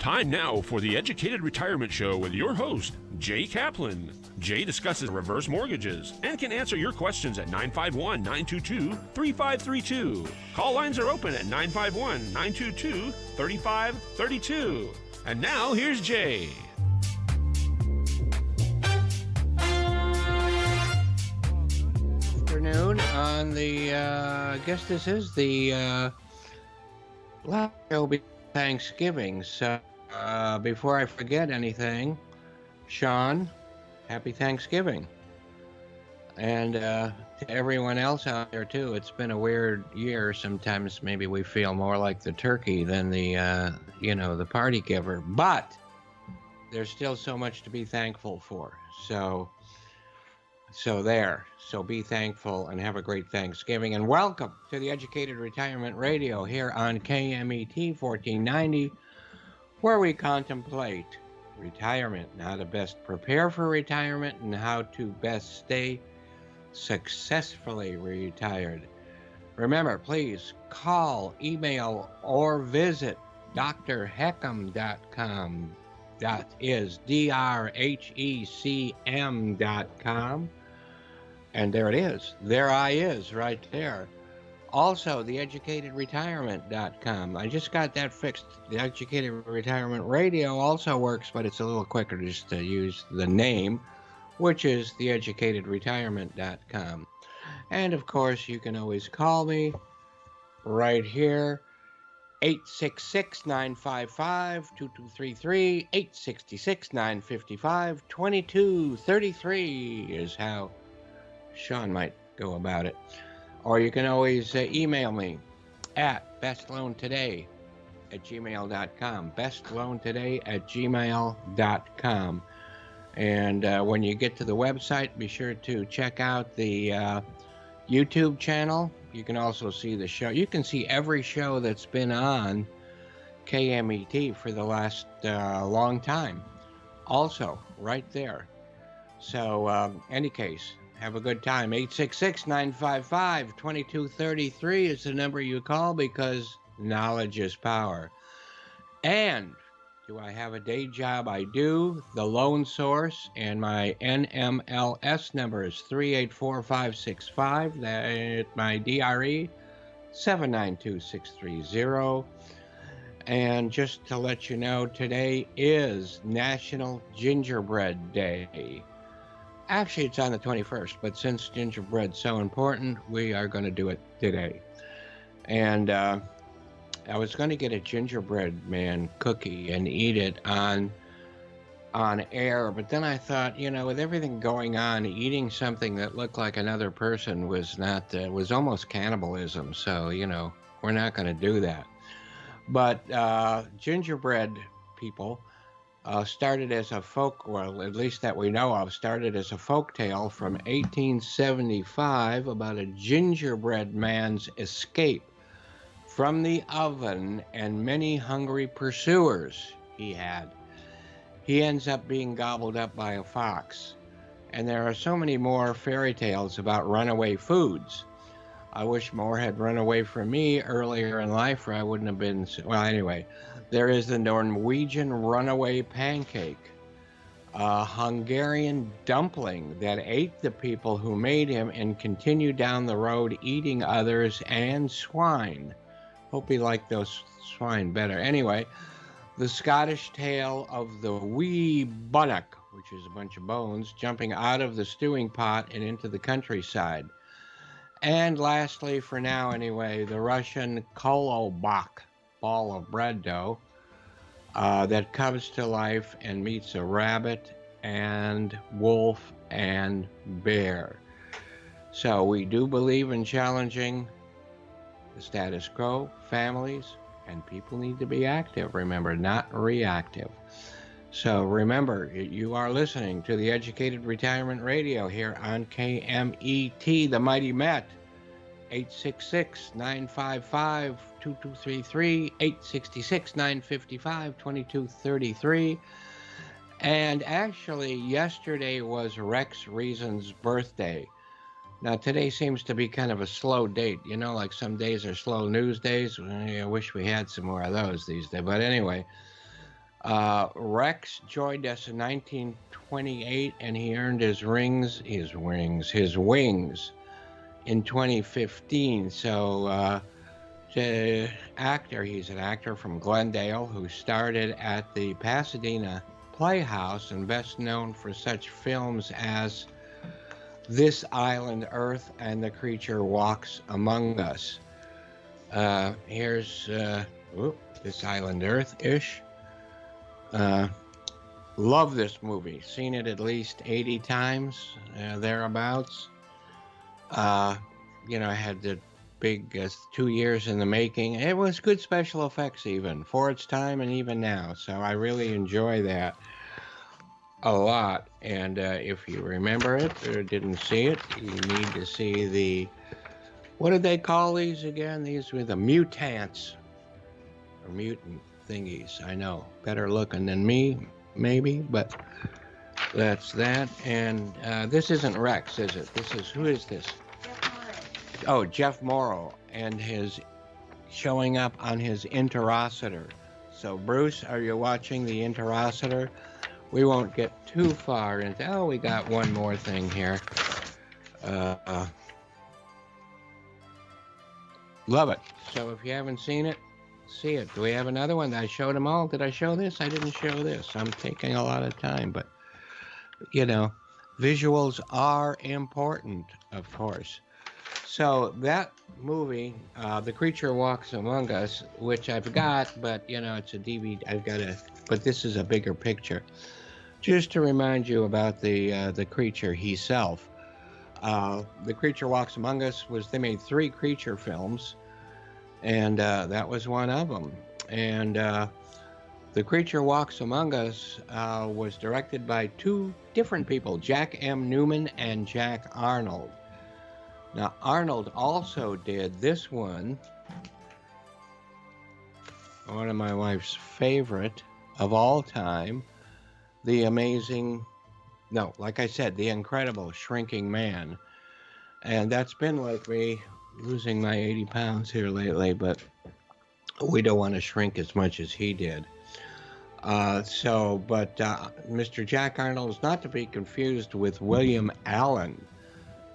Time now for the Educated Retirement Show with your host, Jay Kaplan. Jay discusses reverse mortgages and can answer your questions at 951-922-3532. Call lines are open at 951-922-3532. And now, here's Jay. Afternoon on the, I guess this is the last show before Thanksgiving. So before I forget anything, Sean, happy Thanksgiving. And to everyone else out there too, it's been a weird year. Sometimes maybe we feel more like the turkey than the, the party giver. But there's still so much to be thankful for. So there. So be thankful and have a great Thanksgiving. And welcome to the Educated Retirement Radio here on KMET 1490, where we contemplate retirement and how to best prepare for retirement and how to best stay successfully retired. Remember, please call, email, or visit drheckham.com. That is drhecm.com. And there it is. There I is right there. Also, theeducatedretirement.com. I just got that fixed. The Educated Retirement Radio also works, but it's a little quicker just to use the name, which is theeducatedretirement.com. And of course, you can always call me right here, 866-955-2233, 866-955-2233 is how Sean might go about it. Or you can always email me at bestloantoday@gmail.com, bestloantoday@gmail.com. And when you get to the website, be sure to check out the YouTube channel. You can also see the show. You can see every show that's been on KMET for the last long time. Also, right there. So, any case, have a good time. 866-955-2233 is the number you call because knowledge is power. And do I have a day job? I do. The Loan Source, and my NMLS number is 384565. That's my DRE, 792630. And just to let you know, today is National Gingerbread Day. Actually, it's on the 21st, but since gingerbread's so important, we are going to do it today. And I was going to get a gingerbread man cookie and eat it on air, but then I thought, with everything going on, eating something that looked like another person was was almost cannibalism. So, we're not going to do that. But gingerbread people started as a folk, well, at least that we know of, started as a folk tale from 1875 about a gingerbread man's escape from the oven and many hungry pursuers he had. He ends up being gobbled up by a fox. And there are so many more fairy tales about runaway foods. I wish more had run away from me earlier in life, or I wouldn't have been. Well, anyway, there is the Norwegian runaway pancake, a Hungarian dumpling that ate the people who made him and continued down the road eating others, and swine. Hope he liked those swine better. Anyway, the Scottish tale of the wee bunnock, which is a bunch of bones, jumping out of the stewing pot and into the countryside. And lastly, for now anyway, the Russian kolobak, ball of bread dough, that comes to life and meets a rabbit and wolf and bear. So we do believe in challenging the status quo. Families and people need to be active, remember, not reactive. So remember, you are listening to the Educated Retirement Radio here on KMET, the Mighty Met. 866-955-2233, 866-955-2233. And actually, yesterday was Rex Reason's birthday. Now, today seems to be kind of a slow date. Like some days are slow news days. I wish we had some more of those these days. But anyway, Rex joined us in 1928, and he earned his wings in 2015. So, the actor, he's an actor from Glendale who started at the Pasadena Playhouse and best known for such films as This Island Earth and The Creature Walks Among Us. Here's This Island Earth-ish. Love this movie. Seen it at least 80 times, thereabouts. I had the big 2 years in the making. It was good special effects even for its time and even now. So I really enjoy that a lot. And if you remember it or didn't see it, you need to see what did they call these again? These were the mutants or mutant thingies. I know, better looking than me, maybe, but that's that. And this isn't Rex, is it? Who is this? Oh, Jeff Morrow, and his showing up on his interocitor. So, Bruce, are you watching the interocitor? We won't get too far into. Oh, we got one more thing here. Love it. So, if you haven't seen it, see it. Do we have another one? I showed them all. Did I show this? I didn't show this. I'm taking a lot of time, but visuals are important, of course. So that movie, The Creature Walks Among Us, which I've got, but it's a DVD. But this is a bigger picture. Just to remind you about the creature himself. The Creature Walks Among Us they made 3 creature films, and that was one of them. And The Creature Walks Among Us was directed by 2 different people, Jack M. Newman and Jack Arnold. Now, Arnold also did this one of my wife's favorite of all time, The Incredible Shrinking Man. And that's been like me losing my 80 pounds here lately, but we don't want to shrink as much as he did. Mr. Jack Arnold is not to be confused with William Allen,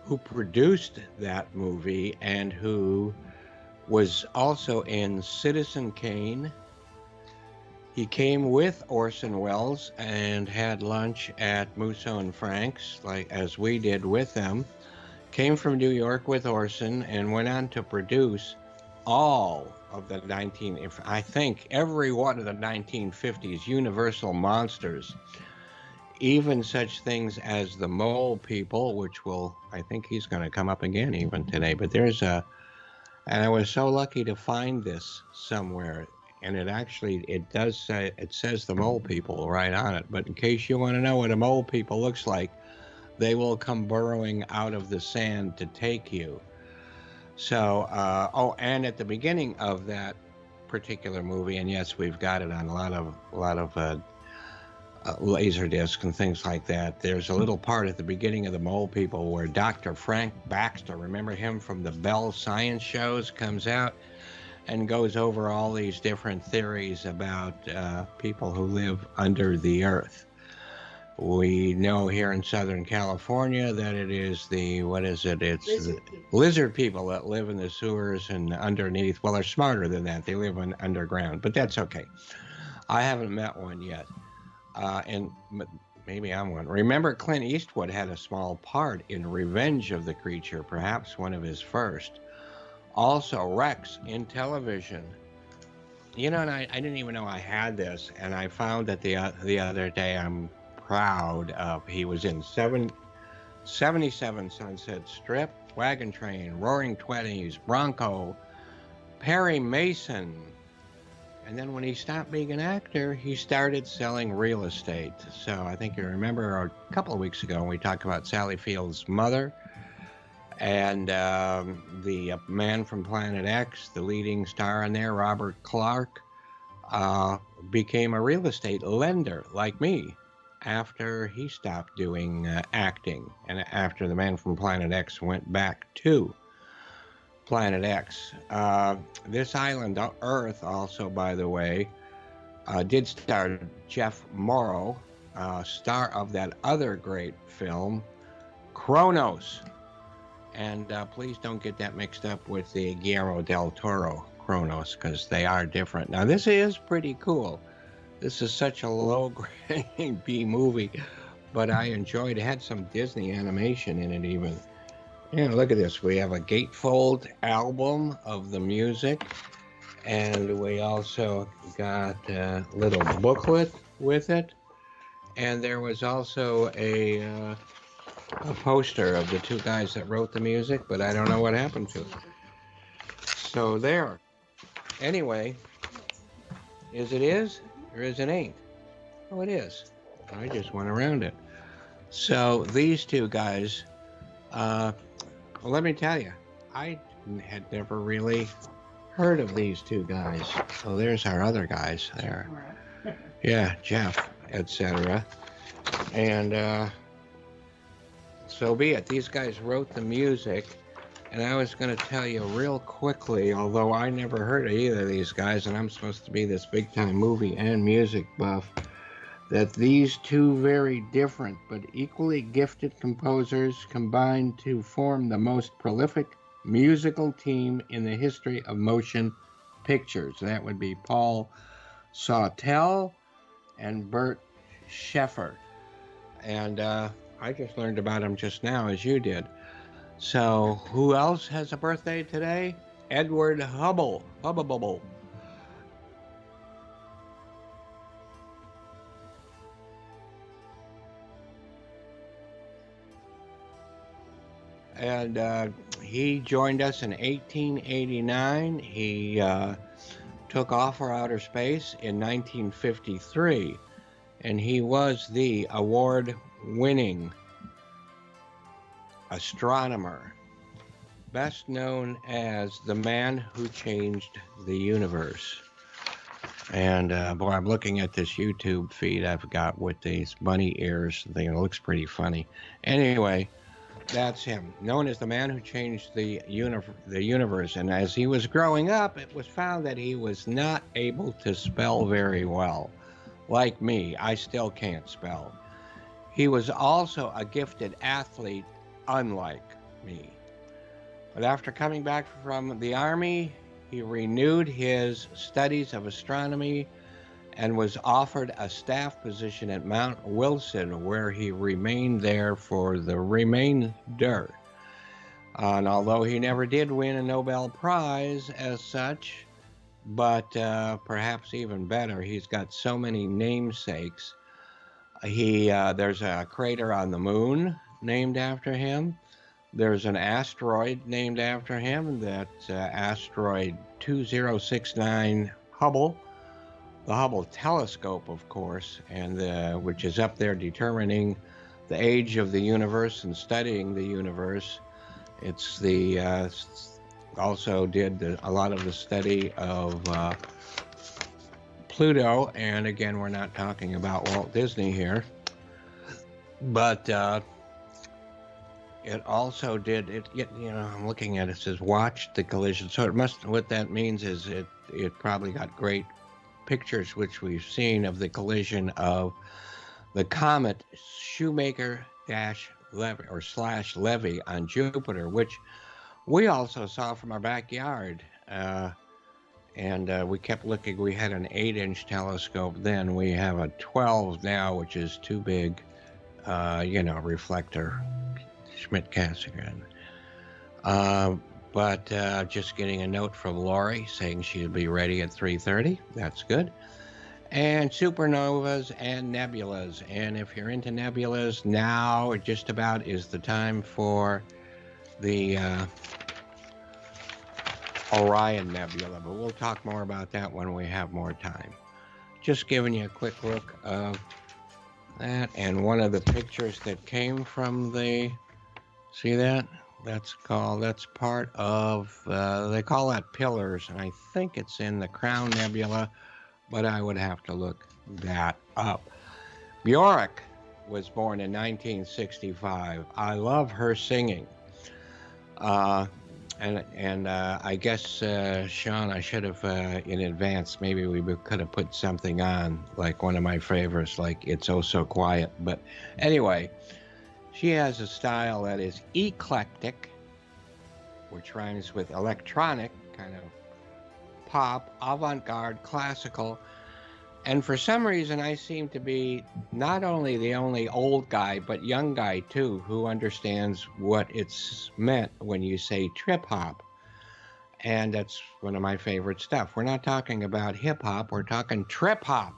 who produced that movie and who was also in Citizen Kane. He came with Orson Welles and had lunch at Musso and Frank's, as we did with them. Came from New York with Orson and went on to produce all of the I think every one of the 1950s Universal monsters. Even such things as the Mole People, which I think he's going to come up again even today. But and I was so lucky to find this somewhere. And it says the Mole People right on it. But in case you want to know what a Mole People looks like, they will come burrowing out of the sand to take you. So, and at the beginning of that particular movie, and yes, we've got it on a lot of Laserdisc and things like that. There's a little part at the beginning of the Mole People where Dr. Frank Baxter, remember him from the Bell Science shows, comes out and goes over all these different theories about people who live under the earth. We know here in Southern California that it is It's lizard people that live in the sewers and underneath. Well, they're smarter than that. They live underground, but that's okay. I haven't met one yet. And maybe I'm one. Remember, Clint Eastwood had a small part in Revenge of the Creature, perhaps one of his first. Also, Rex in television. And I didn't even know I had this, and I found that the other day. I'm proud of. He was in 77 Sunset Strip, Wagon Train, Roaring Twenties, Bronco, Perry Mason. And then when he stopped being an actor, he started selling real estate. So I think you remember a couple of weeks ago when we talked about Sally Field's mother and the man from Planet X, the leading star in there, Robert Clark, became a real estate lender like me after he stopped doing acting and after the man from Planet X went back to Planet X. This island, Earth, also, by the way, Did star Jeff Morrow, star of that other great film, Kronos. And please don't get that mixed up with the Guillermo del Toro Kronos, because they are different. Now, this is pretty cool. This is such a low-grade B movie, but I enjoyed it. It had some Disney animation in it even. Yeah, look at this. We have a gatefold album of the music, and we also got a little booklet with it. And there was also a poster of the two guys that wrote the music, but I don't know what happened to it. So there. Anyway, is it is or is it ain't? Oh, it is. I just went around it. So these two guys, well, let me tell you, I had never really heard of these two guys. So there's our other guys there. Yeah, Jeff, etc. And so be it. These guys wrote the music, and I was going to tell you real quickly, although I never heard of either of these guys, and I'm supposed to be this big-time movie and music buff, that these two very different but equally gifted composers combined to form the most prolific musical team in the history of motion pictures. That would be Paul Sawtelle and Bert Sheffer. And I just learned about him just now, as you did. So who else has a birthday today? Edward Hubbell. Hubba. And he joined us in 1889. He took off for outer space in 1953, and he was the award-winning astronomer, best known as the man who changed the universe. And boy, I'm looking at this YouTube feed I've got with these bunny ears thing. It looks pretty funny. Anyway, that's him, known as the man who changed the universe. And as he was growing up, it was found that he was not able to spell very well. Like me, I still can't spell. He was also a gifted athlete, unlike me. But after coming back from the Army, he renewed his studies of astronomy and was offered a staff position at Mount Wilson, where he remained there for the remainder. And although he never did win a Nobel Prize as such, but perhaps even better, he's got so many namesakes. There's a crater on the moon named after him. There's an asteroid named after him, that's asteroid 2069 Hubble. The Hubble telescope, of course, and which is up there determining the age of the universe and studying the universe. It's the also did a lot of the study of Pluto, and again, we're not talking about Walt Disney here, but it also did it. You know, I'm looking at it. It says watched the collision, so it must. What that means is it probably got great pictures, which we've seen of the collision of the comet Shoemaker-Levy on Jupiter, which we also saw from our backyard. And we kept looking. We had an 8-inch telescope then. We have a 12 now, which is too big, reflector, Schmidt-Cassegrain. But just getting a note from Laurie saying she'll be ready at 3:30. That's good. And supernovas and nebulas. And if you're into nebulas, now just about is the time for the Orion Nebula. But we'll talk more about that when we have more time. Just giving you a quick look of that. And one of the pictures that came from the... See that? That's part of, they call that pillars, and I think it's in the Crown Nebula, but I would have to look that up. Bjork was born in 1965. I love her singing. And I guess, Sean, I should have, in advance, maybe we could have put something on, like one of my favorites, like It's Oh So Quiet. But anyway, she has a style that is eclectic, which rhymes with electronic, kind of pop, avant-garde, classical. And for some reason, I seem to be not only the only old guy, but young guy too, who understands what it's meant when you say trip hop. And that's one of my favorite stuff. We're not talking about hip hop, we're talking trip hop.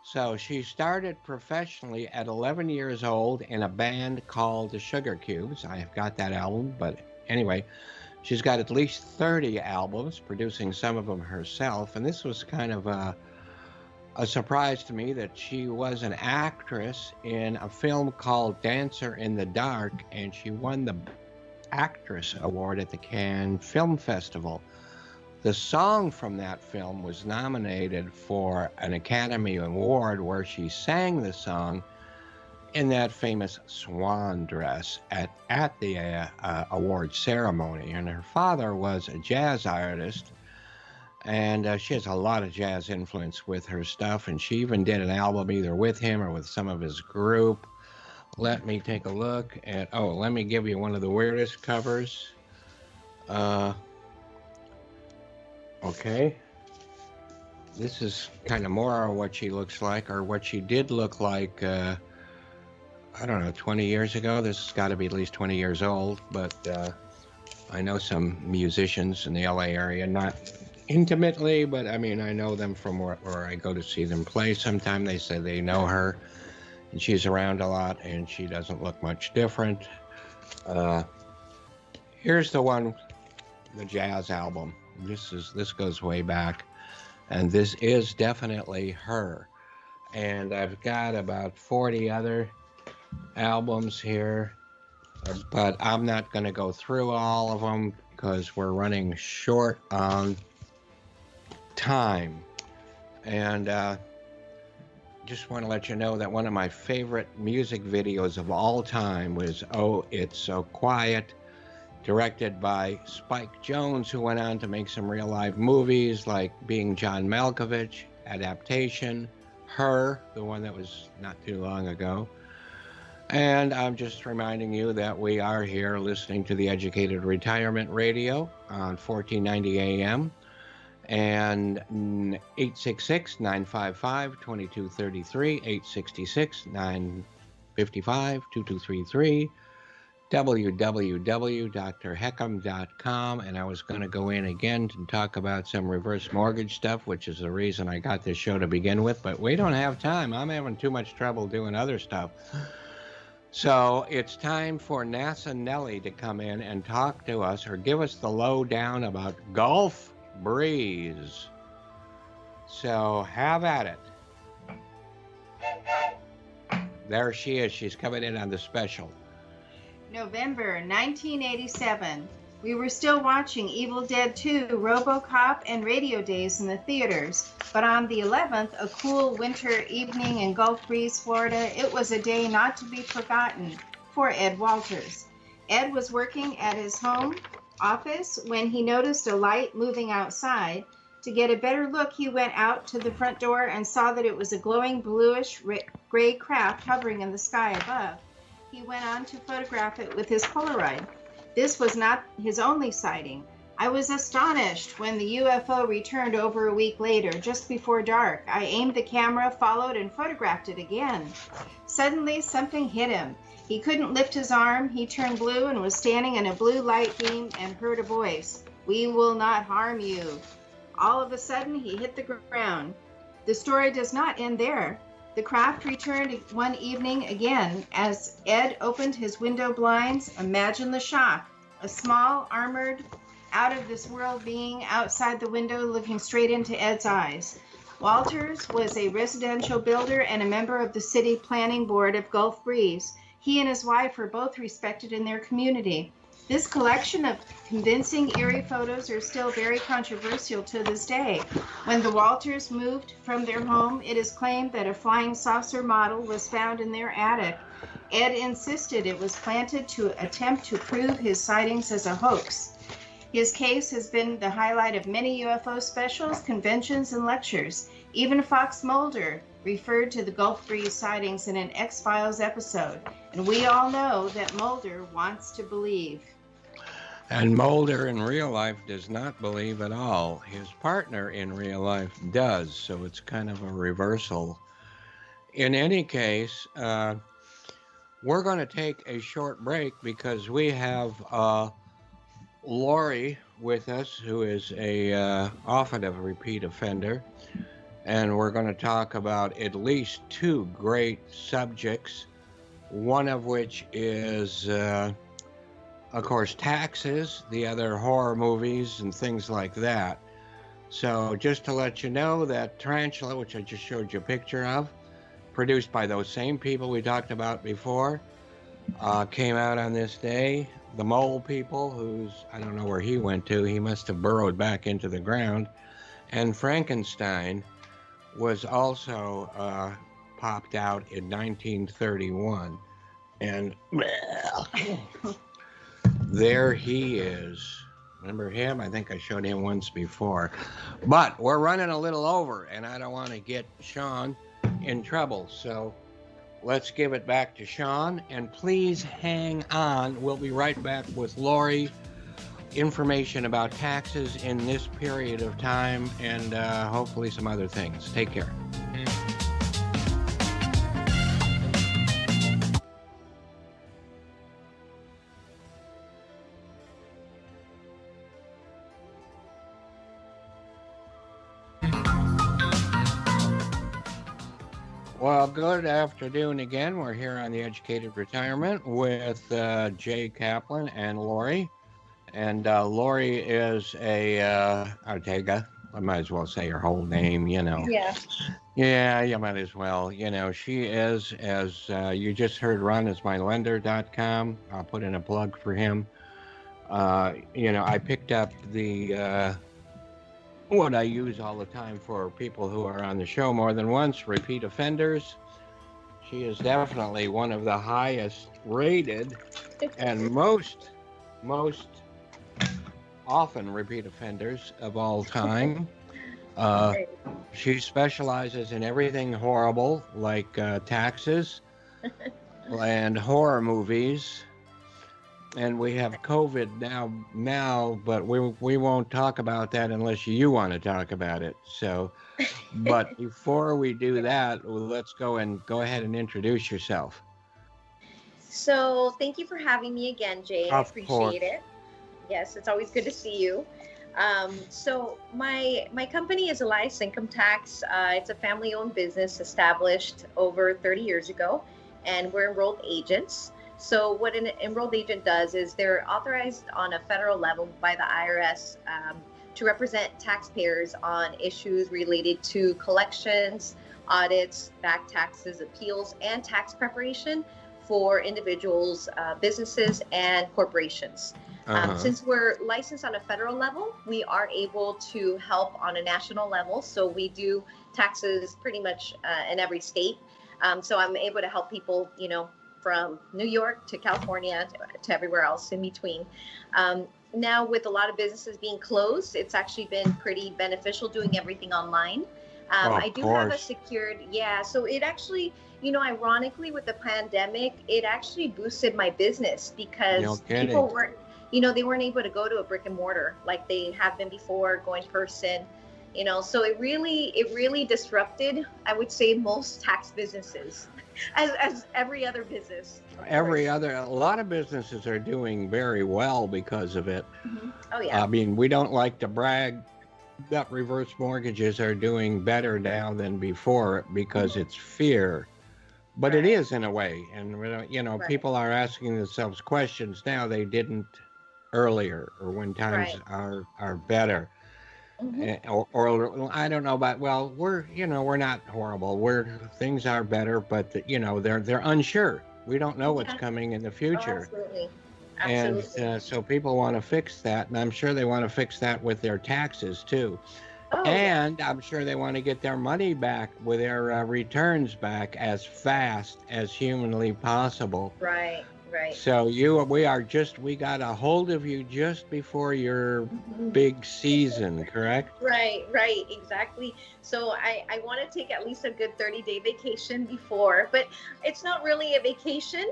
So she started professionally at 11 years old in a band called the Sugar Cubes. I have got that album, but anyway, she's got at least 30 albums, producing some of them herself. And this was kind of a surprise to me that she was an actress in a film called Dancer in the Dark, and she won the Actress Award at the Cannes Film Festival. The song from that film was nominated for an Academy Award where she sang the song in that famous swan dress at the award ceremony. And her father was a jazz artist, and she has a lot of jazz influence with her stuff, and she even did an album either with him or with some of his group. Let me take a look at, let me give you one of the weirdest covers. Okay. This is kind of more of what she looks like, or what she did look like, I don't know, 20 years ago. This has got to be at least 20 years old, but I know some musicians in the LA area, not intimately, but I mean, I know them from where I go to see them play. Sometime they say they know her, and she's around a lot, and she doesn't look much different. Here's the one, the jazz album. This goes way back, and this is definitely her. And I've got about 40 other albums here, but I'm not going to go through all of them because we're running short on time. And just want to let you know that one of my favorite music videos of all time was Oh, It's So Quiet, directed by Spike Jonze, who went on to make some real live movies like Being John Malkovich, Adaptation, Her, the one that was not too long ago. And I'm just reminding you that we are here listening to the Educated Retirement Radio on 1490 AM and 866-955-2233, 866-955-2233, www.drheckham.com. And I was going to go in again to talk about some reverse mortgage stuff, which is the reason I got this show to begin with, but we don't have time. I'm having too much trouble doing other stuff. So it's time for NASA Nellie to come in and talk to us, or give us the lowdown about Gulf Breeze. So have at it. There she is. She's coming in on the special. November 1987. We were still watching Evil Dead 2, RoboCop, and Radio Days in the theaters. But on the 11th, a cool winter evening in Gulf Breeze, Florida, it was a day not to be forgotten for Ed Walters. Ed was working at his home office when he noticed a light moving outside. To get a better look, he went out to the front door and saw that it was a glowing bluish gray craft hovering in the sky above. He went on to photograph it with his Polaroid. This was not his only sighting. I was astonished when the UFO returned over a week later, just before dark. I aimed the camera, followed, and photographed it again. Suddenly, something hit him. He couldn't lift his arm. He turned blue and was standing in a blue light beam and heard a voice. "We will not harm you." All of a sudden, he hit the ground. The story does not end there. The craft returned one evening again. As Ed opened his window blinds, imagine the shock. A small, armored, out-of-this-world being outside the window looking straight into Ed's eyes. Walters was a residential builder and a member of the city planning board of Gulf Breeze. He and his wife were both respected in their community. This collection of convincing, eerie photos are still very controversial to this day. When the Walters moved from their home, it is claimed that a flying saucer model was found in their attic. Ed insisted it was planted to attempt to prove his sightings as a hoax. His case has been the highlight of many UFO specials, conventions, and lectures. Even Fox Mulder referred to the Gulf Breeze sightings in an X-Files episode. And we all know that Mulder wants to believe. And Mulder in real life does not believe at all. His partner in real life does, so it's kind of a reversal. In any case, we're going to take a short break because we have Laurie with us, who is often a repeat offender, and we're going to talk about at least two great subjects, one of which is, of course, taxes, the other horror movies and things like that. So just to let you know that Tarantula, which I just showed you a picture of, produced by those same people we talked about before, came out on this day. The Mole People, I don't know where he went to. He must have burrowed back into the ground. And Frankenstein was also popped out in 1931. And there he is. Remember him? I think I showed him once before. But we're running a little over, and I don't want to get Sean in trouble. So let's give it back to Sean, and please hang on. We'll be right back with Laurie. Information about taxes in this period of time, and hopefully some other things. Take care. Well, good afternoon again. We're here on The Educated Retirement with Jay Kaplan and Laurie. And Laurie is Arteaga. I might as well say her whole name, you know. Yeah. Yeah, you might as well. You know, she is, as you just heard, runismylender.com. I'll put in a plug for him. You know, I picked up what I use all the time for people who are on the show more than once, repeat offenders. She is definitely one of the highest rated and most often repeat offenders of all time. She specializes in everything horrible, like taxes and horror movies. And we have COVID now, but we won't talk about that unless you want to talk about it. So, but before we do that, let's go ahead and introduce yourself. So thank you for having me again, Jay. I appreciate it. Yes, it's always good to see you. So my company is Elias Income Tax. It's a family-owned business established over 30 years ago, and we're enrolled agents. So what an enrolled agent does is they're authorized on a federal level by the IRS to represent taxpayers on issues related to collections, audits, back taxes, appeals, and tax preparation for individuals, businesses, and corporations. Since we're licensed on a federal level, we are able to help on a national level. So we do taxes pretty much in every state. So I'm able to help people, you know, from New York to California to everywhere else in between. Now, with a lot of businesses being closed, it's actually been pretty beneficial doing everything online. I do have a secured, so it actually, you know, ironically with the pandemic, it actually boosted my business because people weren't, you know, they weren't able to go to a brick and mortar like they have been before, going in person, you know, so it really disrupted, I would say, most tax businesses. As every other business. A lot of businesses are doing very well because of it. Mm-hmm. Oh, yeah. I mean, we don't like to brag that reverse mortgages are doing better now than before because it's fear. But it is in a way. And, you know, people are asking themselves questions now they didn't earlier or when times are better. Mm-hmm. Or I don't know about, well, we're not horrible. Things are better, but you know, they're unsure. We don't know what's coming in the future. Absolutely. And so people want to fix that, and I'm sure they want to fix that with their taxes too. And I'm sure they want to get their money back with their returns back as fast as humanly possible. Right. Right. So we got a hold of you just before your Mhm. big season, correct? Right, exactly. So I want to take at least a good 30-day vacation before, but it's not really a vacation.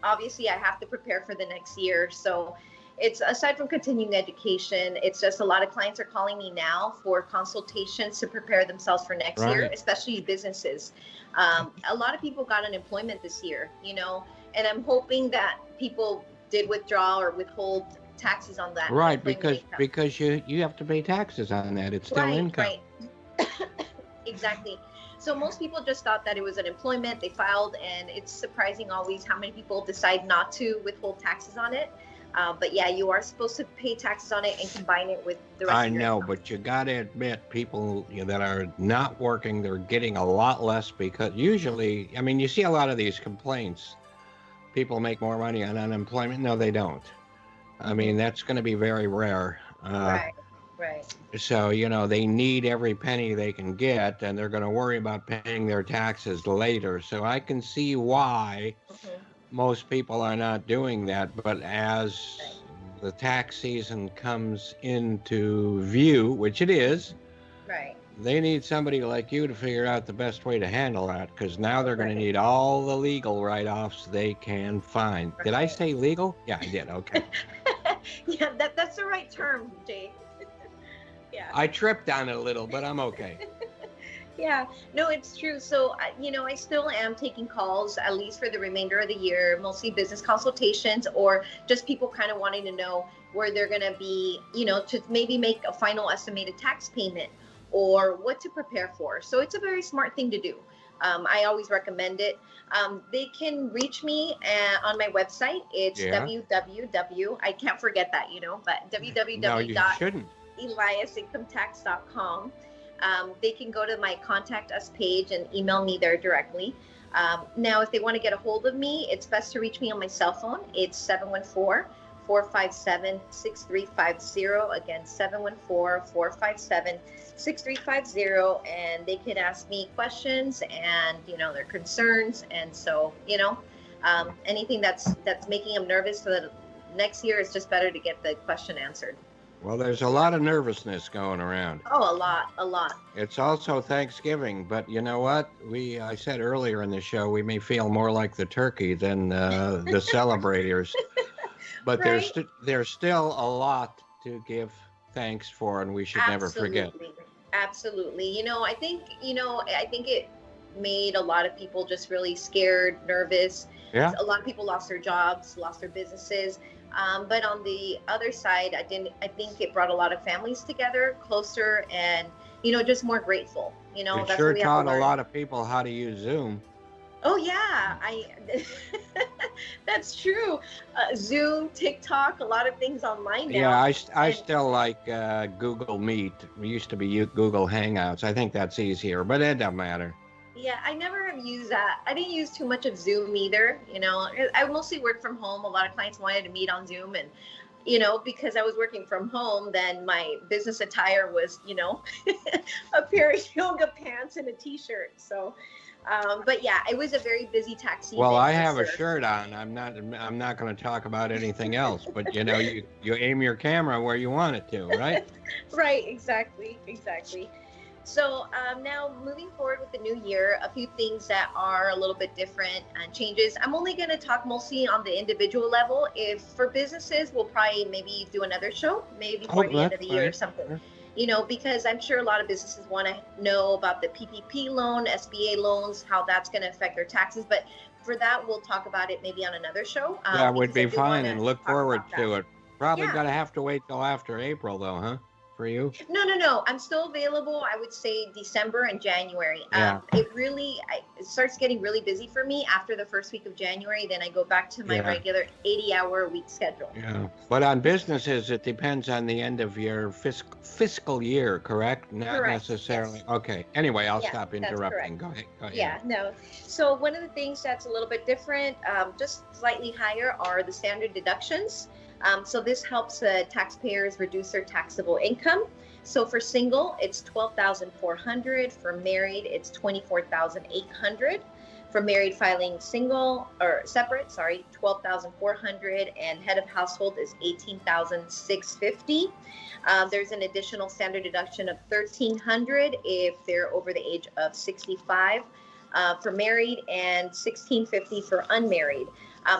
Obviously, I have to prepare for the next year. So it's aside from continuing education, it's just a lot of clients are calling me now for consultations to prepare themselves for next year, Right. especially businesses. A lot of people got unemployment this year, and I'm hoping that people did withdraw or withhold taxes on that Right, unemployment because income. because you have to pay taxes on that. It's still Right, income. right. Exactly. So most people just thought that it was unemployment. They filed, and it's surprising always how many people decide not to withhold taxes on it. But yeah, you are supposed to pay taxes on it and combine it with the rest I of your know, income. but you got to admit, people that are not working, they're getting a lot less because usually, I mean, you see a lot of these complaints. People make more money on unemployment. No, they don't. I mean, Mhm. that's going to be very rare. Right, right. So, they need every penny they can get, and they're going to worry about paying their taxes later. So I can see why Mhm. most people are not doing that. But Right, as the tax season comes into view, which it is, right, they need somebody like you to figure out the best way to handle that because now they're going to right, need all the legal write-offs they can find. Did I right. say legal? Yeah, I did. Okay. Yeah, that's the right term, Jay. Yeah. I tripped on it a little, but I'm okay. Yeah, no, it's true. So, I still am taking calls at least for the remainder of the year, mostly business consultations or just people kind of wanting to know where they're going to be, to maybe make a final estimated tax payment or what to prepare for. So, it's a very smart thing to do. I always recommend it. They can reach me on my website. It's Yeah. I can't forget that, but No, you shouldn't. www.eliasincometax.com. They can go to my contact us page and email me there directly. Now, if they want to get a hold of me, it's best to reach me on my cell phone. It's 714-457-6350. Again, 714-457-6350. And they can ask me questions and, their concerns. And so, anything that's making them nervous for the next year, it's just better to get the question answered. Well, there's a lot of nervousness going around. Oh, a lot. It's also Thanksgiving, but you know what? I said earlier in the show, we may feel more like the turkey than the celebrators, but Right? there's still a lot to give thanks for, and we should never forget. Absolutely. I think it made a lot of people just really scared, nervous. Yeah. A lot of people lost their jobs, lost their businesses. But on the other side, I think it brought a lot of families together, closer, and just more grateful. It That's sure what we have to taught a learn. lot of people how to use Zoom. Oh yeah, that's true. Zoom, TikTok, a lot of things online Yeah, now. I And still like Google Meet. It used to be Google Hangouts. I think that's easier, but it doesn't matter. yeah, I never have used that. I didn't use too much of Zoom either. I mostly work from home. A lot of clients wanted to meet on Zoom, and because I was working from home, then my business attire was, a pair of yoga pants and a t-shirt. So, but yeah, it was a very busy tax season. Well, I for have a sure. shirt on. I'm not going to talk about anything else, but you aim your camera where you want it to, right? Right, exactly. So now moving forward with the new year, a few things that are a little bit different and changes. I'm only going to talk mostly on the individual level. If for businesses, we'll probably maybe do another show, maybe before the end That's of the year or fine. something. Sure. Because I'm sure a lot of businesses want to know about the PPP loan, SBA loans, how that's going to affect their taxes. But for that, we'll talk about it maybe on another show. That would Because I be do want fine, to and look talk forward about that. to it. Probably Yeah. gonna have to wait till after April, though, huh? For you? No. I'm still available. I would say December and January. Yeah. It starts getting really busy for me after the first week of January. Then I go back to my Yeah. regular 80-hour a week schedule. Yeah, but on businesses, it depends on the end of your fiscal year, correct? Not Correct, necessarily. yes. Okay. Anyway, I'll Yeah, stop that's interrupting. Go ahead. Yeah, no. So one of the things that's a little bit different, just slightly higher, are the standard deductions. So this helps taxpayers reduce their taxable income. So for single, it's $12,400. For married, it's $24,800. For married filing single or separate, 12,400, and head of household is 18,650. There's an additional standard deduction of 1,300 if they're over the age of 65 for married, and 1,650 for unmarried.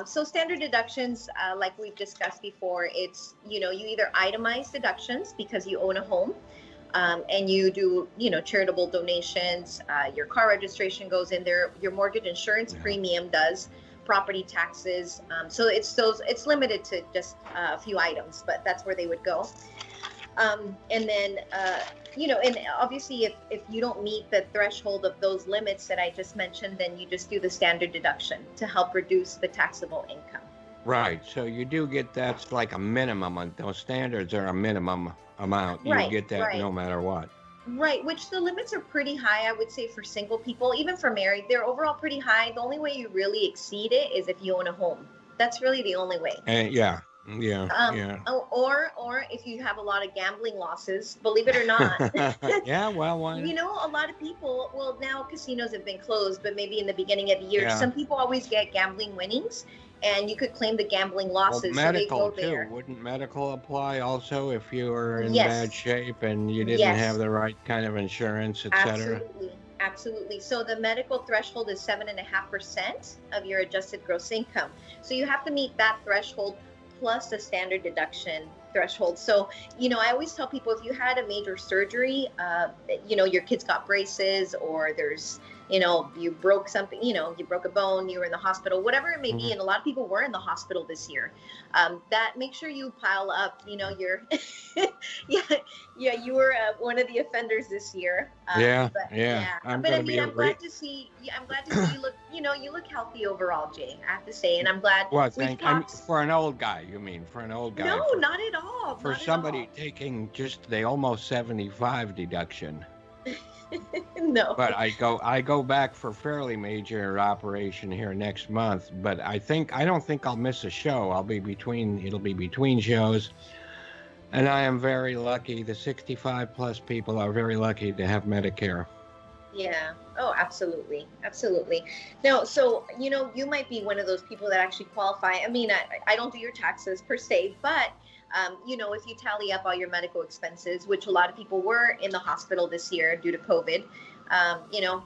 So standard deductions, like we've discussed before, it's, you either itemize deductions because you own a home, and you do, charitable donations, your car registration goes in there, your mortgage insurance premium does, property taxes. So it's limited to just a few items, but that's where they would go. And then, and obviously if you don't meet the threshold of those limits that I just mentioned, then you just do the standard deduction to help reduce the taxable income. Right. So you do get, that's like a minimum. Those standards are a minimum amount. You get that no matter what. Right, which the limits are pretty high, I would say, for single people. Even for married, they're overall pretty high. The only way you really exceed it is if you own a home. That's really the only way. Yeah. Or if you have a lot of gambling losses, believe it or not. Yeah, well, why? A lot of people, well, now casinos have been closed, but maybe in the beginning of the year, some people always get gambling winnings, and you could claim the gambling losses. Well, medical so they go there. too. Wouldn't medical apply also if you were in bad shape and you didn't have the right kind of insurance, etc.? Absolutely. So the medical threshold is 7.5% of your adjusted gross income. So you have to meet that threshold plus the standard deduction threshold. So, I always tell people, if you had a major surgery, your kids got braces, or there's, you broke something, you broke a bone, you were in the hospital, whatever it may be. And a lot of people were in the hospital this year. That make sure you pile up, you're, you were one of the offenders this year. I'm glad to see you look, you look healthy overall, Jay, I have to say. And I'm glad. Well, for an old guy, you mean, for an old guy? No, not at all. For somebody taking just the almost 75 deduction. No. But I go back for fairly major operation here next month, but I don't think I'll miss a show. It'll be between shows. And I am very lucky. The 65 plus people are very lucky to have Medicare. Yeah. Oh, absolutely. Absolutely. No, so, you might be one of those people that actually qualify. I mean, I don't do your taxes per se, but if you tally up all your medical expenses, which a lot of people were in the hospital this year due to COVID,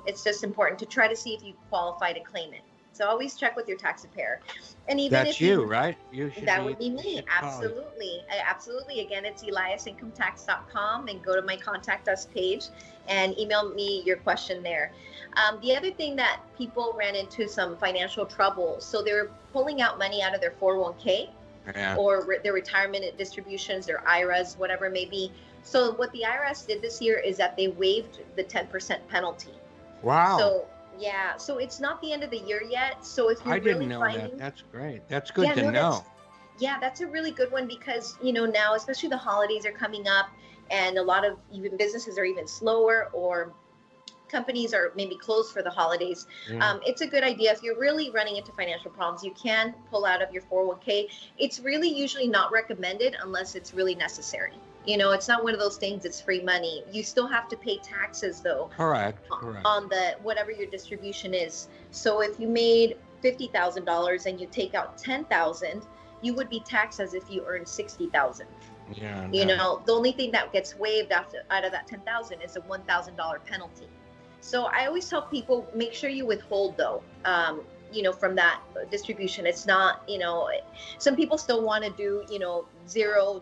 it's just important to try to see if you qualify to claim it. So always check with your tax preparer. And even that's if you, right? That would be me. Absolutely. Absolutely. Again, it's EliasIncomeTax.com, and go to my contact us page and email me your question there. The other thing that people ran into some financial trouble. So they were pulling out money out of their 401k. Or their retirement distributions, their IRAs, whatever it may be. So what the IRS did this year is that they waived the 10% penalty. Wow. So it's not the end of the year yet. So if you're didn't know that. That's great. That's good to know. That's a really good one, because, now, especially the holidays are coming up, and a lot of even businesses are even slower, or companies are maybe closed for the holidays. It's a good idea. If you're really running into financial problems, you can pull out of your 401k. It's really usually not recommended unless it's really necessary. It's not one of those things, it's free money. You still have to pay taxes, though. Correct. On the whatever your distribution is. So if you made $50,000 and you take out $10,000, you would be taxed as if you earned $60,000. Yeah. The only thing that gets waived out of that $10,000 is a $1,000 penalty. So I always tell people, make sure you withhold, though, from that distribution. It's not, some people still want to do, zero,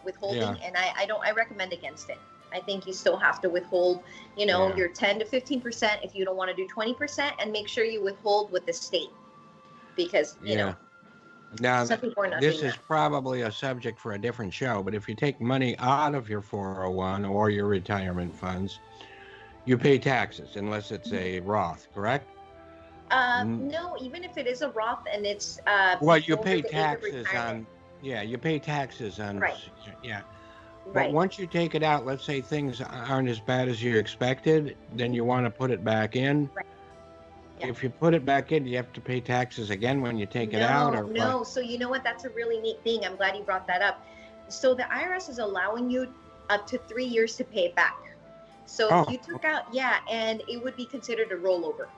withholding. Yeah. And I recommend against it. I think you still have to withhold, your 10 to 15% if you don't want to do 20%, and make sure you withhold with the state, because, Now, some people are not this doing is that. probably a subject for a different show, but if you take money out of your 401 or your retirement funds, you pay taxes unless it's a Roth, correct? No, even if it is a Roth and it's well, you pay over the age of taxes retirement. you pay taxes on Right. Yeah. But Right. once you take it out, let's say things aren't as bad as you expected, then you want to put it back in. Right. Yeah. If you put it back in, you have to pay taxes again when you take it out, or No, what? so you know what? That's a really neat thing. I'm glad you brought that up. So the IRS is allowing you up to 3 years to pay it back. So if you took out, and it would be considered a rollover.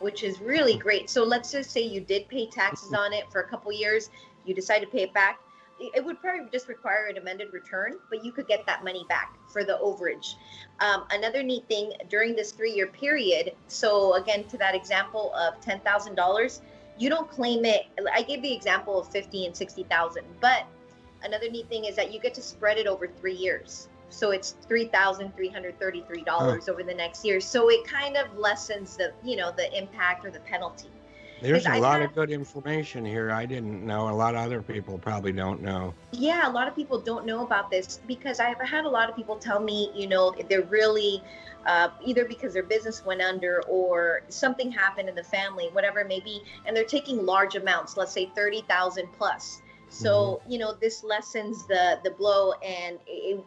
which is really great. So let's just say you did pay taxes on it for a couple years, you decide to pay it back. It would probably just require an amended return, but you could get that money back for the overage. Another neat thing during this 3-year period, so again, to that example of $10,000, you don't claim it. I gave the example of 50 and 60,000, but another neat thing is that you get to spread it over 3 years. So it's $3,333 over the next year. So it kind of lessens the impact or the penalty. There's a lot of good information here I didn't know. A lot of other people probably don't know. Yeah, a lot of people don't know about this because I've had a lot of people tell me, they're really either because their business went under or something happened in the family, whatever it may be, and they're taking large amounts, let's say 30,000 plus. So, this lessens the blow, and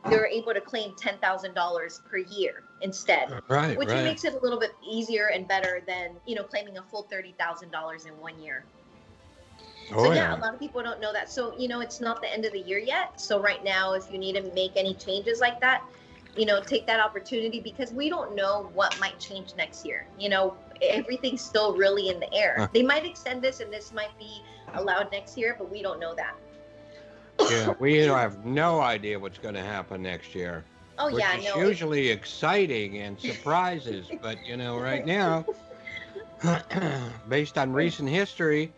they're able to claim $10,000 per year instead, which makes it a little bit easier and better than, claiming a full $30,000 in 1 year. A lot of people don't know that. So, it's not the end of the year yet. So right now, if you need to make any changes like that, take that opportunity, because we don't know what might change next year. Everything's still really in the air. They might extend this and this might be allowed next year, but we don't know that. Yeah, we have no idea what's going to happen next year. Which is usually exciting and surprises, but right now, based on recent history,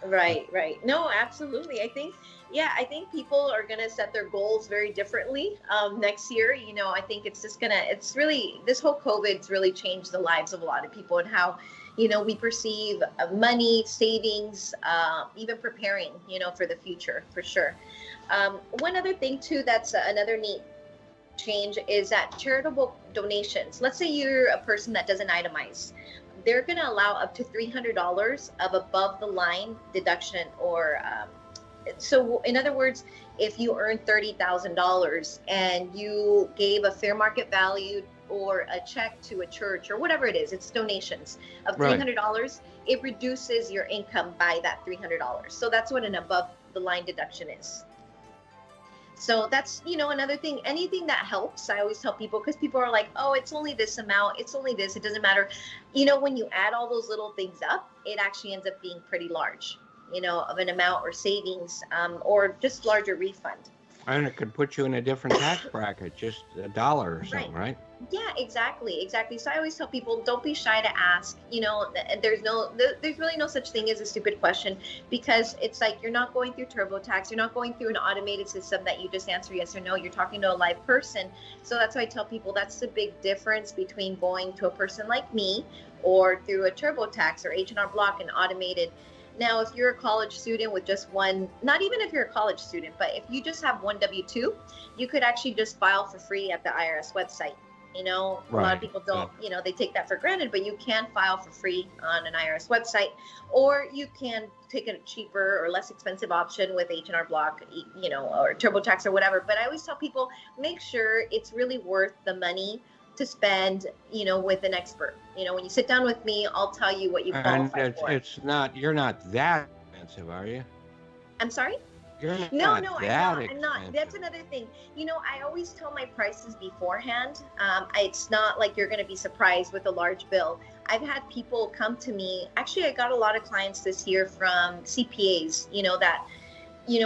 Right. No, absolutely. I think people are going to set their goals very differently next year. I think it's really, this whole COVID's really changed the lives of a lot of people and how, we perceive money, savings, even preparing, for the future, for sure. One other thing too, that's another neat change is that charitable donations. Let's say you're a person that doesn't itemize. They're going to allow up to $300 of above the line deduction, or so in other words, if you earn $30,000 and you gave a fair market value or a check to a church or whatever it is, it's donations of $300, it reduces your income by that $300. So that's what an above the line deduction is. So that's, another thing, anything that helps. I always tell people, because people are like, oh, it's only this amount, it's only this, it doesn't matter. When you add all those little things up, it actually ends up being pretty large, of an amount or savings, or just larger refund. And it could put you in a different tax bracket, just $1 or something, right? Yeah, exactly. So I always tell people, don't be shy to ask. There's really no such thing as a stupid question, because it's like you're not going through TurboTax, you're not going through an automated system that you just answer yes or no. You're talking to a live person. So that's why I tell people that's the big difference between going to a person like me or through a TurboTax or H&R Block and automated. Now, if you're a college student with just one, not even if you're a college student, but if you just have one W-2, you could actually just file for free at the IRS website. A lot of people don't, they take that for granted, but you can file for free on an IRS website, or you can take a cheaper or less expensive option with H&R Block, or TurboTax or whatever. But I always tell people, make sure it's really worth the money to spend, with an expert. When you sit down with me, I'll tell you what you qualify for. You're not that expensive, are you? I'm sorry? No, I'm not. That's another thing. I always tell my prices beforehand. It's not like you're going to be surprised with a large bill. I've had people come to me. Actually, I got a lot of clients this year from CPAs, that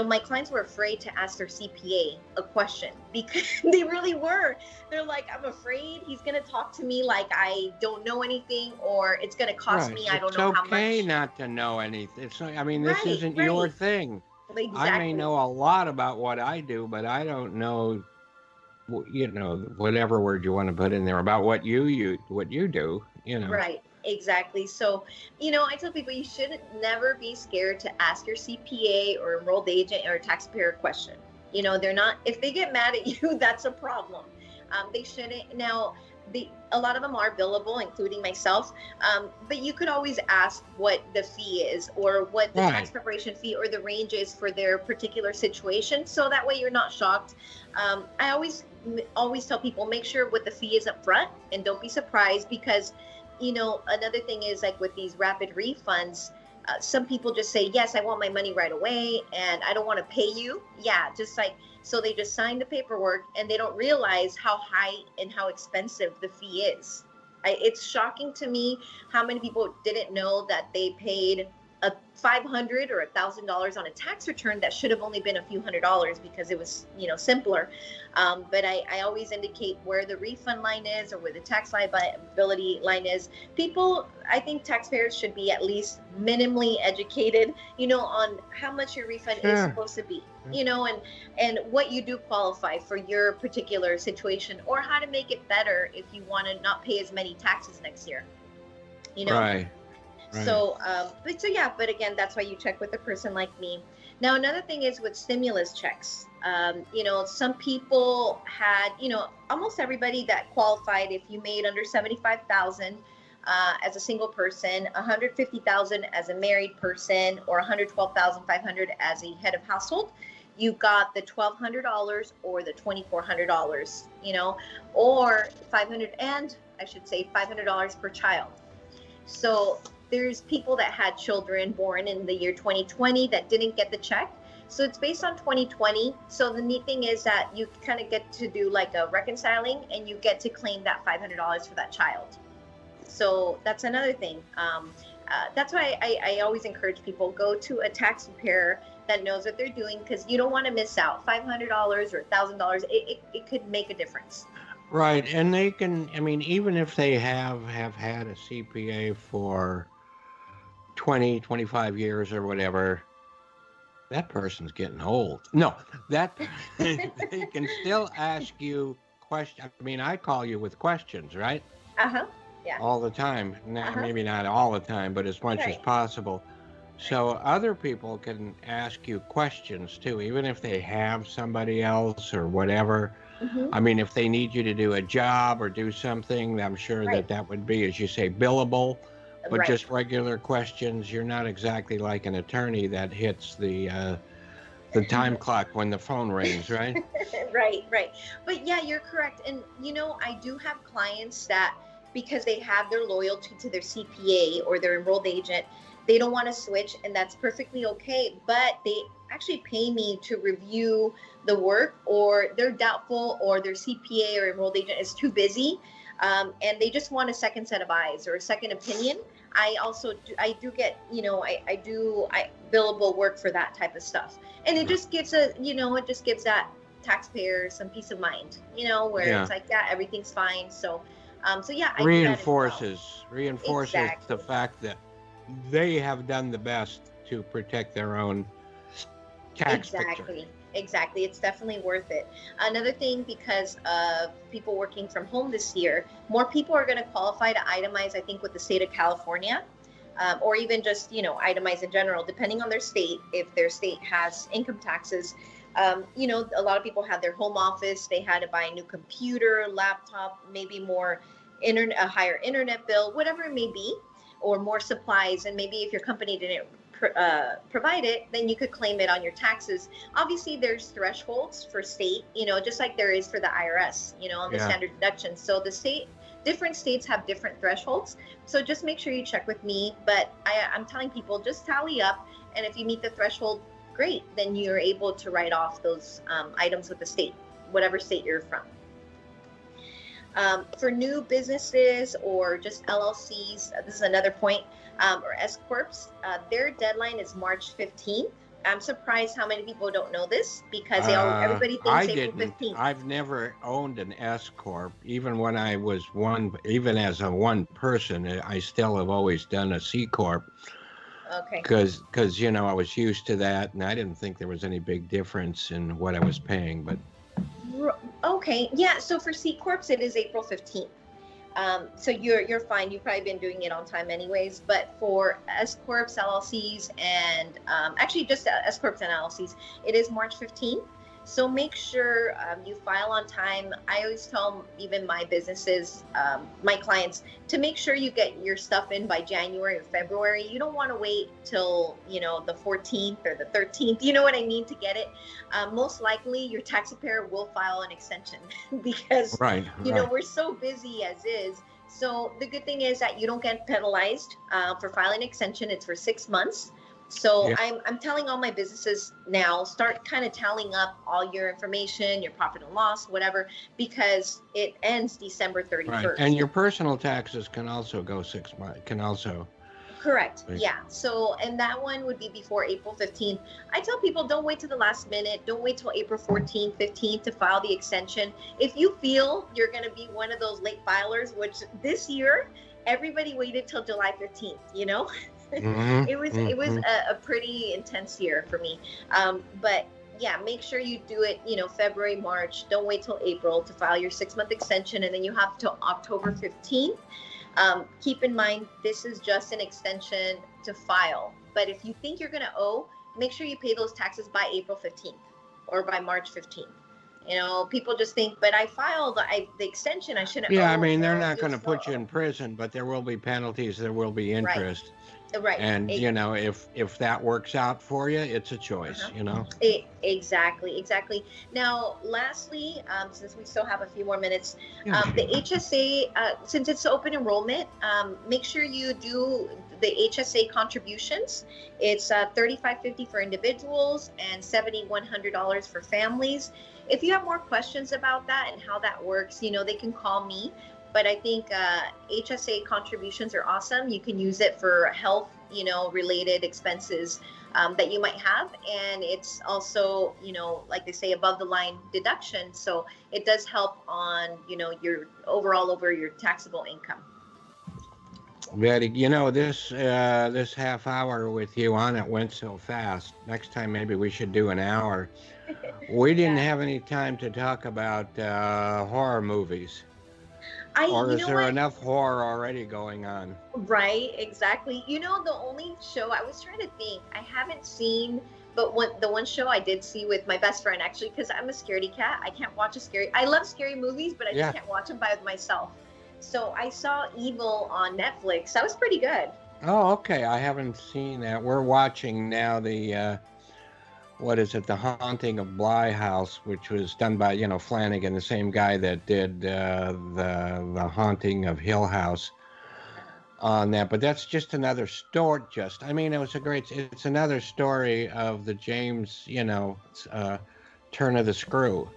my clients were afraid to ask their CPA a question, because they really were. They're like, I'm afraid he's going to talk to me like I don't know anything, or it's going to cost me, I don't know how much. It's okay not to know anything. It's not, this isn't your thing. Exactly. I may know a lot about what I do, but I don't know, whatever word you want to put in there about what you do, Right. Exactly. So, I tell people you should never be scared to ask your CPA or enrolled agent or taxpayer a question. They're not, if they get mad at you, that's a problem. They shouldn't. Now, a lot of them are billable, including myself. But you could always ask what the fee is, or what the tax preparation fee or the range is for their particular situation. So that way you're not shocked. I always tell people, make sure what the fee is up front, and don't be surprised, because another thing is, like with these rapid refunds, some people just say, yes, I want my money right away and I don't want to pay you. Yeah, so they just sign the paperwork and they don't realize how high and how expensive the fee is. It's shocking to me how many people didn't know that they paid a $500 or $1,000 on a tax return that should have only been a few $100s because it was, simpler. But I always indicate where the refund line is or where the tax liability line is. People, I think taxpayers should be at least minimally educated, on how much your refund is supposed to be, and what you do qualify for your particular situation, or how to make it better if you want to not pay as many taxes next year, Right. Right. So, but again, that's why you check with a person like me. Now, another thing is with stimulus checks. Some people had, almost everybody that qualified, if you made under 75,000 as a single person, 150,000 as a married person, or 112,500 as a head of household, you got the $1,200 or the $2,400, or $500 per child. So there's people that had children born in the year 2020 that didn't get the check. So it's based on 2020. So the neat thing is that you kind of get to do like a reconciling, and you get to claim that $500 for that child. So that's another thing. That's why I always encourage people, go to a tax preparer that knows what they're doing, because you don't want to miss out. $500 or $1,000, it could make a difference. Right. And they can, even if they have had a CPA for 20, 25 years or whatever, that person's getting old. No, they can still ask you questions. I call you with questions, right? Yeah. All the time. Maybe not all the time, but as much as possible. So other people can ask you questions too, even if they have somebody else or whatever. If they need you to do a job or do something, I'm sure that would be, as you say, billable, but just regular questions. You're not exactly like an attorney that hits the time clock when the phone rings, right? Right. But yeah, you're correct. And, I do have clients that, because they have their loyalty to their CPA or their enrolled agent, they don't want to switch, and that's perfectly okay. But they actually pay me to review the work, or they're doubtful, or their CPA or enrolled agent is too busy, and they just want a second set of eyes or a second opinion. I do get, I do billable work for that type of stuff, and it just gives that taxpayer some peace of mind, where it's like, everything's fine. So I reinforces Exactly. the fact that they have done the best to protect their own tax picture. Exactly. It's definitely worth it. Another thing, because of people working from home this year, more people are going to qualify to itemize, I think, with the state of California, or even just, itemize in general, depending on their state, if their state has income taxes. A lot of people had their home office. They had to buy a new computer, laptop, maybe a higher internet bill, whatever it may be, or more supplies. And maybe if your company didn't provide it, then you could claim it on your taxes. Obviously, there's thresholds for state, just like there is for the IRS, on the standard deductions. So different states have different thresholds. So just make sure you check with me. But I'm telling people, just tally up. And if you meet the threshold, great. Then you're able to write off those items with the state, whatever state you're from. For new businesses or just LLCs, this is another point, or S Corps, their deadline is March 15th. I'm surprised how many people don't know this, because everybody thinks April 15th. I've never owned an S Corp. Even when I was even as a one person, I still have always done a C Corp. Okay. Because I was used to that, and I didn't think there was any big difference in what I was paying, but. Okay. Yeah. So for C Corps, it is April 15th. So you're fine. You've probably been doing it on time anyways. But for S Corps, LLCs, and actually just S Corps and LLCs, it is March 15th. So make sure you file on time. I always tell even my businesses, my clients, to make sure you get your stuff in by January or February. You don't want to wait till, the 14th or the 13th, you know what I mean, to get it. Most likely your taxpayer will file an extension because, we're so busy as is. So the good thing is that you don't get penalized for filing an extension. It's for 6 months. So Yeah. I'm telling all my businesses now, start kind of tallying up all your information, your profit and loss, whatever, because it ends December 31st. Right. And your personal taxes can also go 6 months, Correct. Right. Yeah. So, and that one would be before April 15th. I tell people, don't wait to the last minute. Don't wait till April 14th, 15th to file the extension. If you feel you're going to be one of those late filers, which this year, everybody waited till July 15th, you know? Mhm, It was mhm. a pretty intense year for me. But yeah, make sure you do it, February, March. Don't wait till April to file your 6-month extension, and then you have till October 15th. Keep in mind, this is just an extension to file. But if you think you're going to owe, make sure you pay those taxes by April 15th or by March 15th. People just think, but I filed the extension, I shouldn't Yeah, owe. I mean, they're No, not you'll going to still put you owe. in prison, but there will be penalties, there will be interest. Right. And, if that works out for you, it's a choice, Exactly. Now, lastly, since we still have a few more minutes, Yeah. the HSA, since it's open enrollment, make sure you do the HSA contributions. It's $35.50 for individuals and $7,100 for families. If you have more questions about that and how that works, they can call me. But I think HSA contributions are awesome. You can use it for health, related expenses that you might have. And it's also, like they say, above the line deduction. So it does help on, your overall over your taxable income. Betty, this half hour with you on it went so fast. Next time, maybe we should do an hour. We didn't have any time to talk about horror movies. Or is there enough horror already going on? Right, exactly. The only show I was trying to think, I haven't seen, but the one show I did see with my best friend, actually, because I'm a scaredy cat. I can't watch I love scary movies, but I just can't watch them by myself. So I saw Evil on Netflix. That was pretty good. Oh, okay. I haven't seen that. We're watching now the The Haunting of Bly House, which was done by, Flanagan, the same guy that did the Haunting of Hill House on that. But that's just another story. It's another story of the James, turn of the screw.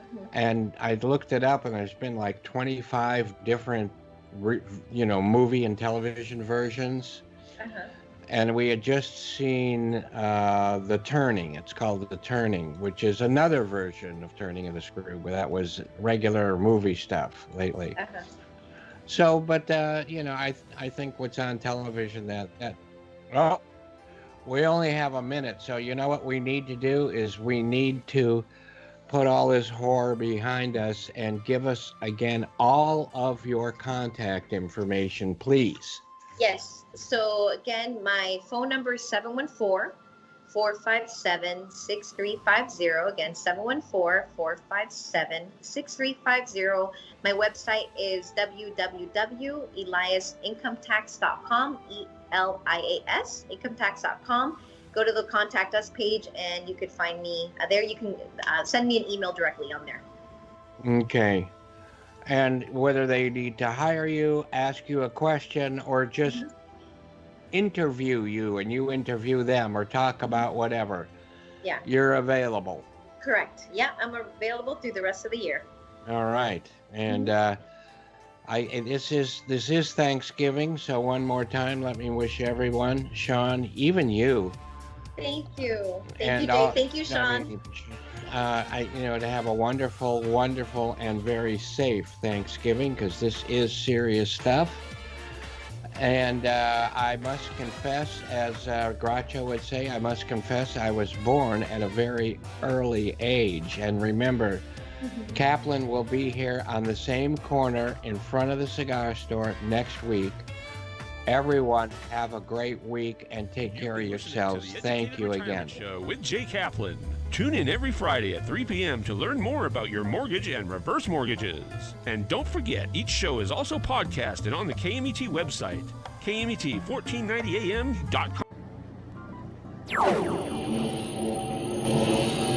Mm-hmm. And I looked it up, and there's been like 25 different, movie and television versions. Uh-huh. And we had just seen The Turning. It's called The Turning, which is another version of Turning of the Screw, but that was regular movie stuff lately. Uh-huh. So, but, I think what's on television we only have a minute. So you know what we need to do is we need to put all this horror behind us and give us, again, all of your contact information, please. Yes. So again, my phone number is 714-457-6350. Again, 714-457-6350. My website is www.eliasincometax.com, ELIAS, incometax.com. Go to the contact us page and you could find me there. You can send me an email directly on there. Okay. And whether they need to hire you, ask you a question, or just interview you and you interview them, or talk about whatever. Yeah. You're available. Correct. Yeah, I'm available through the rest of the year. All right. And this is Thanksgiving, so one more time, let me wish everyone, Sean, even you. Thank you. Thank And you, Jay. Thank you, Sean. To have a wonderful, wonderful, and very safe Thanksgiving, because this is serious stuff. And I must confess, as Groucho would say, I must confess I was born at a very early age. And remember, Kaplan will be here on the same corner in front of the cigar store next week. Everyone, have a great week and take care of yourselves. Thank you again. Show with Jay Kaplan. Tune in every Friday at 3 p.m. to learn more about your mortgage and reverse mortgages. And don't forget, each show is also podcasted on the KMET website, KMET1490am.com.